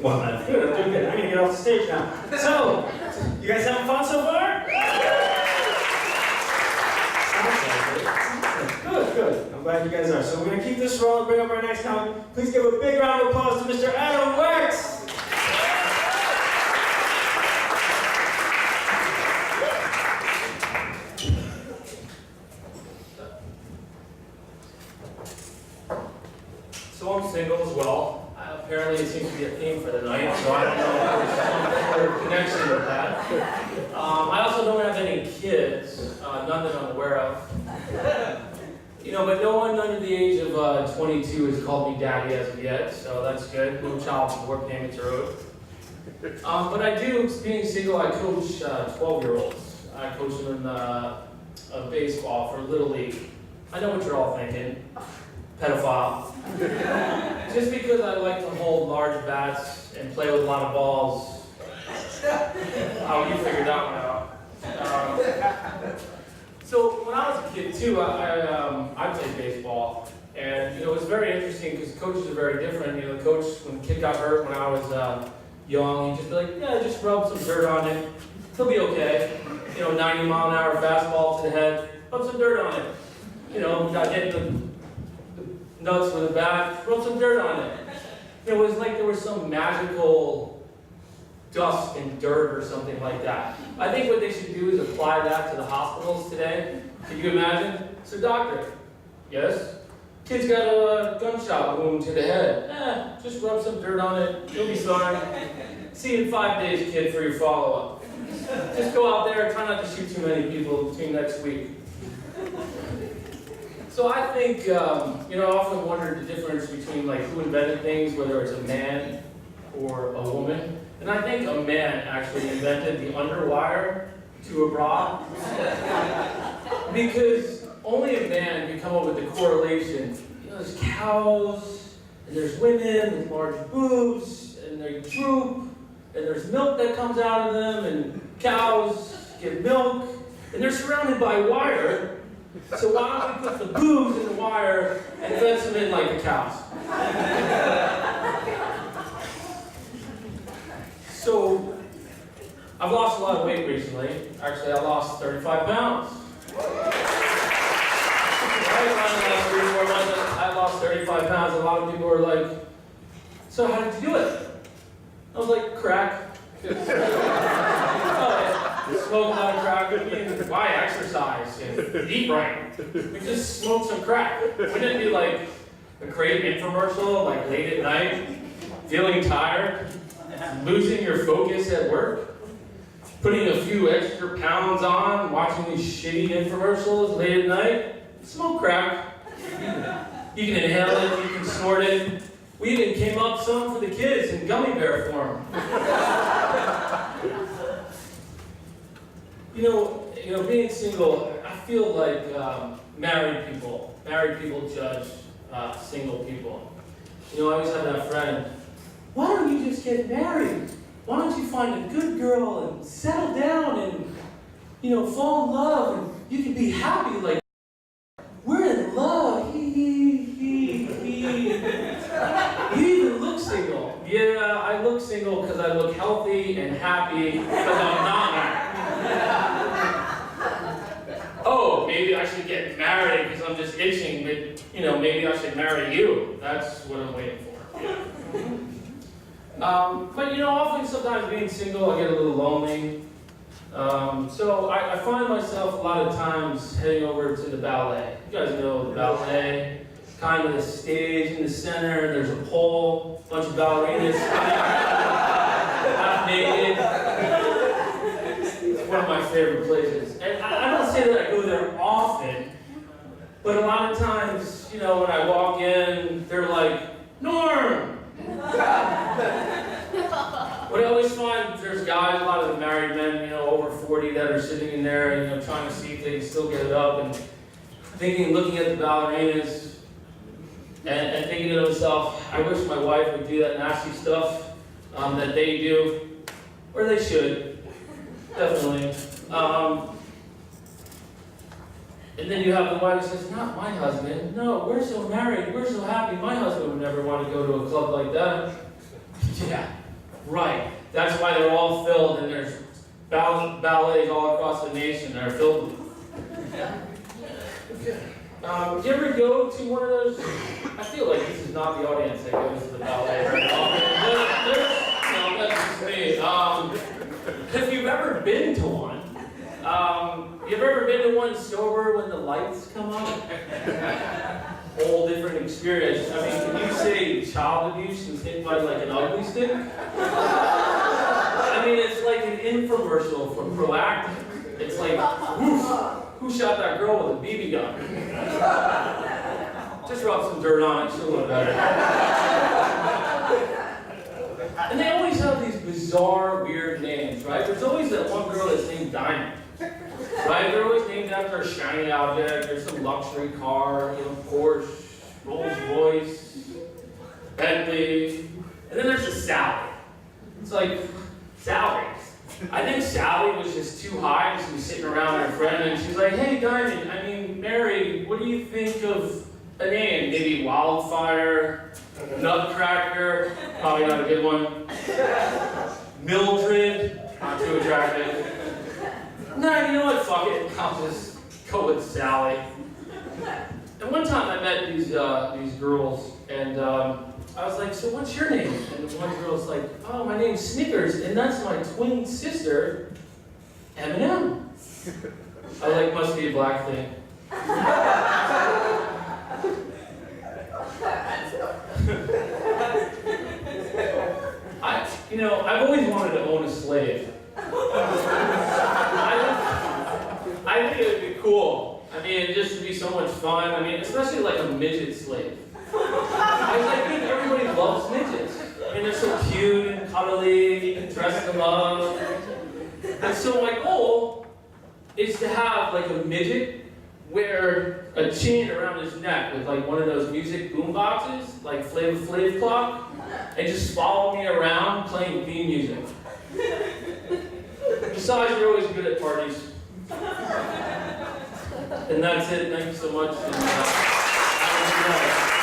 Well, that's good. I'm doing good. I'm gonna get off the stage now. So, you guys having fun so far? Good, good. I'm glad you guys are. So we're gonna keep this rolling. Bring up our next comic. Please give a big round of applause to Mr. Adam Wex. So I'm single as well. Apparently it seems to be a theme for the night, so I don't know if there's some sort of connection with that. I also don't have any kids, none that I'm aware of. But no one under the age of 22 has called me daddy as of yet, so that's good. No child support payments are owed. But I do, being single, I coach 12-year-olds. I coach them in baseball for Little League. I know what you're all thinking. Pedophile. Just because I like to hold large bats and play with a lot of balls. Oh, you figured that one out. So when I was a kid too, I played baseball, and it was very interesting because coaches are very different. The coach, when the kid got hurt when I was young, he'd just be like, yeah, just rub some dirt on it. He'll be okay. 90-mile-an-hour fastball to the head, rub some dirt on it. Not hitting the nuts with a bat, rub some dirt on it. It was like there was some magical dust and dirt or something like that. I think what they should do is apply that to the hospitals today. Can you imagine? So doctor, yes? Kid's got a gunshot wound to the head. Just rub some dirt on it, you'll be fine. See you in 5 days, kid, for your follow-up. Just go out there, try not to shoot too many people between next week. So I think, I often wondered the difference between who invented things, whether it's a man or a woman. And I think a man actually invented the underwire to a bra. Because only a man can come up with the correlation. There's cows, and there's women with large boobs, and they droop, and there's milk that comes out of them, and cows get milk, and they're surrounded by wire. So why don't we put the boobs in the wire and fence them in like the cows? So, I've lost a lot of weight recently. Actually, I lost 35 pounds. I lost 35 pounds. A lot of people were like, so how did you do it? I was like, crack. Smoke a lot of crack. Why exercise and eat right? We just smoked some crack. Wouldn't it be like a great infomercial, late at night, feeling tired, losing your focus at work, putting a few extra pounds on, watching these shitty infomercials late at night? Smoke crack. You can inhale it, you can snort it. We even came up some for the kids in gummy bear form. Being single, I feel like married people judge single people. I always have that friend, why don't you just get married? Why don't you find a good girl and settle down and, fall in love and you can be happy like, we're in love, You even look single. Yeah, I look single because I look healthy and happy because I'm not married. Oh, maybe I should get married because I'm just itching, but, maybe I should marry you. That's what I'm waiting for. But, often sometimes being single, I get a little lonely. So I find myself a lot of times heading over to the ballet. You guys know the ballet. Kind of the stage in the center, there's a pole, a bunch of ballerinas, half naked. It's one of my favorite places. And I don't say that I go there often, but a lot of times, when I walk in, they're like, Norm! But I always find there's guys, a lot of the married men, over 40 that are sitting in there, trying to see if they can still get it up and looking at the ballerinas, and thinking to himself, I wish my wife would do that nasty stuff that they do, or they should, definitely. And then you have the wife who says, not my husband. No, we're so married, we're so happy. My husband would never want to go to a club like that. Yeah, right. That's why they're all filled, and there's ballets all across the nation that are filled with. Do you ever go to one of those? I feel like this is not the audience that goes to the ballet very often. No, that's just me. If you've ever been to one, you've ever been to one sober when the lights come on? Whole different experience. I mean, can you say child abuse and hit by like an ugly stick? I mean, it's like an infomercial from Proactive. It's like, who shot that girl with a BB gun? Just rub some dirt on it, she'll look better. And they always have these bizarre, weird names, right? There's always that one girl that's named Diamond. Right? They're always named after a shiny object or some luxury car, Porsche, Rolls Royce, Bentley. And then there's a Sally. It's like, Sally. I think Sally was just too high and she was sitting around with her friend and she's like, hey Diamond, Mary, what do you think of a name? Maybe Wildfire, Nutcracker, probably not a good one. Mildred, not too attractive. Nah, you know what, fuck it, I'll just go with Sally. And one time I met these girls, and I was like, so what's your name? And one girl's like, oh, my name's Snickers, and that's my twin sister, M&M. I like, must be a black thing. I've always wanted to own a slave. I think it would be cool. I mean, just to be so much fun. I mean, especially like a midget slave. I think everybody loves midgets. I mean, they're so cute and cuddly, you can dress them up. And so my goal is to have like a midget wear a chain around his neck with like one of those music boom boxes, like Flavor Flav clock, and just follow me around playing theme music. Besides, you're always good at parties. And that's it. Thank you so much. And, have a good night.